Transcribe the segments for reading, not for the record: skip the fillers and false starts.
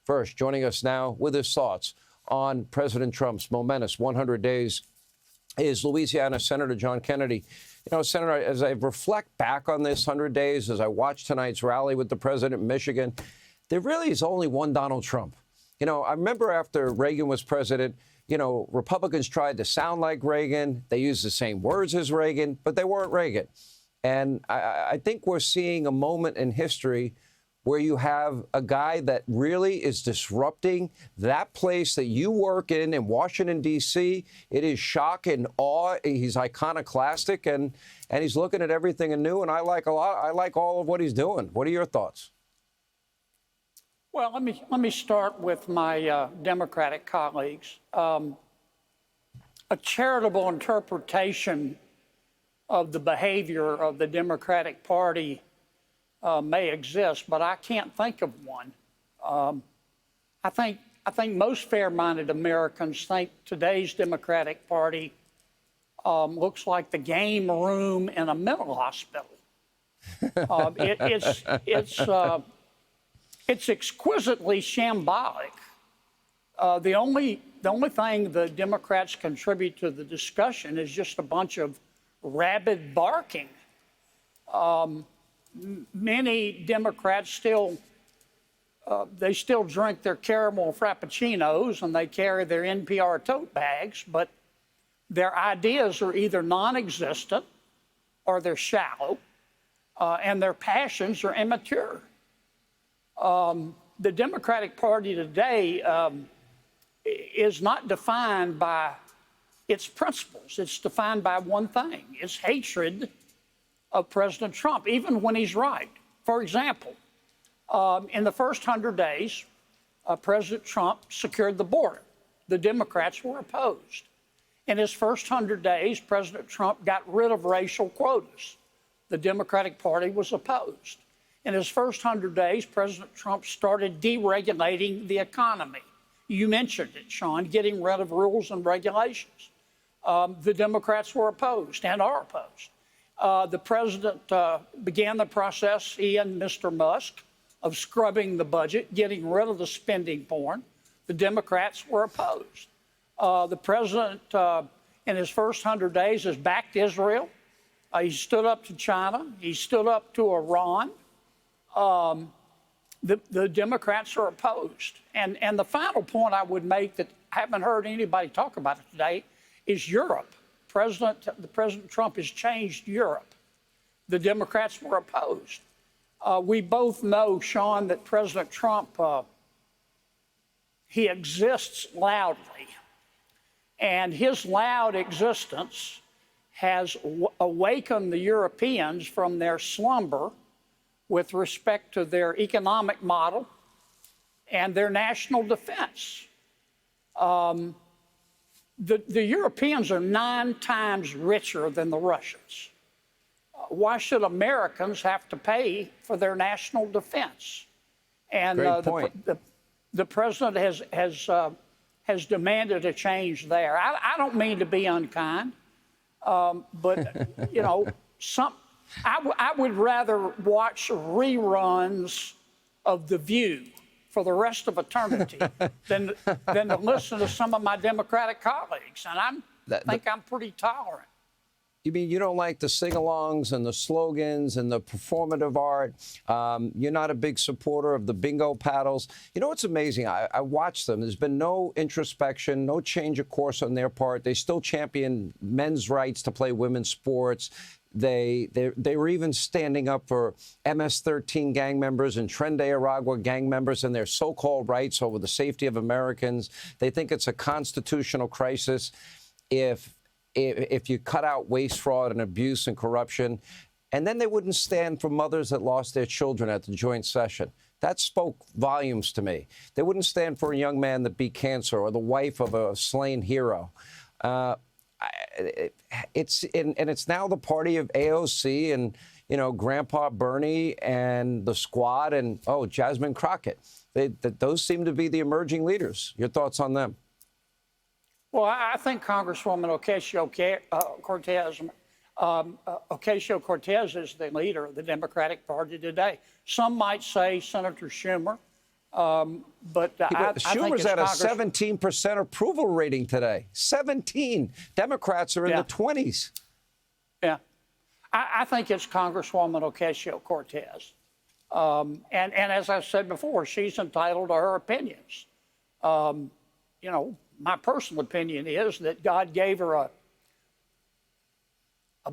First, joining us now with his thoughts on President Trump's momentous 100 days is Louisiana Senator John Kennedy. You know, Senator, as I reflect back on this 100 days, as I watch tonight's rally with the president in Michigan, there really is only one Donald Trump. You know, I remember after Reagan was president, you know, Republicans tried to sound like Reagan. They used the same words as Reagan, but they weren't Reagan. And I think we're seeing a moment in history where you have a guy that really is disrupting that place that you work in Washington, D.C. It is shock and awe. He's iconoclastic, and he's looking at everything anew, and I like all of what he's doing. What are your thoughts? Well, let me start with my Democratic colleagues. A charitable interpretation of the behavior of the Democratic Party may exist, but I can't think of one. I think most fair-minded Americans think today's Democratic Party looks like the game room in a mental hospital. It's exquisitely shambolic. The only thing the Democrats contribute to the discussion is just a bunch of rabid barking. Many Democrats still drink their caramel frappuccinos and they carry their NPR tote bags, but their ideas are either non-existent or they're shallow, and their passions are immature. The Democratic Party today is not defined by its principles. It's defined by one thing. It's hatred of President Trump, even when he's right. For example, in the first 100 days, President Trump secured the border. The Democrats were opposed. In his first 100 days, President Trump got rid of racial quotas. The Democratic Party was opposed. In his first 100 days, President Trump started deregulating the economy. You mentioned it, Sean, getting rid of rules and regulations. The Democrats were opposed and are opposed. The president began the process, he and Mr. Musk, of scrubbing the budget, getting rid of the spending porn. The Democrats were opposed. The president, in his first 100 days, has backed Israel. He stood up to China. He stood up to Iran. The Democrats are opposed. And the final point I would make that I haven't heard anybody talk about it today is Europe. President Trump has changed Europe. The Democrats were opposed. We both know, Sean, that President Trump, he exists loudly. And his loud existence has awakened the Europeans from their slumber with respect to their economic model and their national defense. The Europeans are 9 times richer than the Russians. Why should Americans have to pay for their national defense? And the president has demanded a change there. I don't mean to be unkind, but you know, I would rather watch reruns of The View for the rest of eternity than to listen to some of my Democratic colleagues. And I think I'm pretty tolerant. You mean you don't like the sing-alongs and the slogans and the performative art? You're not a big supporter of the bingo paddles. You know what's amazing? I watched them. There's been no introspection, no change of course on their part. They still champion men's rights to play women's sports. They were even standing up for MS-13 gang members and Tren de Aragua gang members and their so-called rights over the safety of Americans. They think it's a constitutional crisis if you cut out waste, fraud, and abuse and corruption. And then they wouldn't stand for mothers that lost their children at the joint session. That spoke volumes to me. They wouldn't stand for a young man that beat cancer or the wife of a slain hero. It's now the party of AOC and, you know, Grandpa Bernie and the squad and, Jasmine Crockett. Those seem to be the emerging leaders. Your thoughts on them? Well, I think Congresswoman Ocasio-Cortez is the leader of the Democratic Party today. Some might say Senator Schumer. But I think Schumer's it's at a Congress. 17% approval rating today. 17. Democrats are in Yeah. the 20s. Yeah. I think it's Congresswoman Ocasio-Cortez. And as I said before, she's entitled to her opinions. You know, my personal opinion is that God gave her a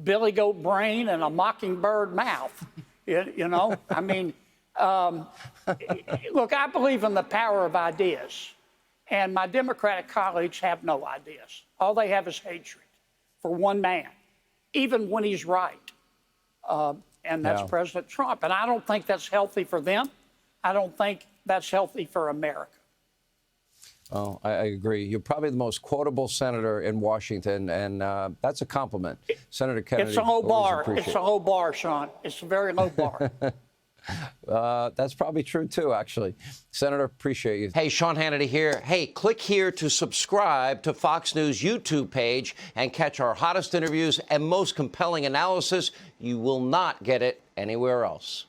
billy goat brain and a mockingbird mouth. You know, I mean, look, I believe in the power of ideas. And my Democratic colleagues have no ideas. All they have is hatred for one man, even when he's right. And that's President Trump. And I don't think that's healthy for them. I don't think that's healthy for America. Oh, I agree. You're probably the most quotable senator in Washington, and that's a compliment. Senator Kennedy. It's a low bar. appreciate It's a low bar, Sean. It's a very low bar. That's probably true, too, actually. Senator, appreciate you. Hey, Sean Hannity here. Hey, click here to subscribe to Fox News YouTube page and catch our hottest interviews and most compelling analysis. You will not get it anywhere else.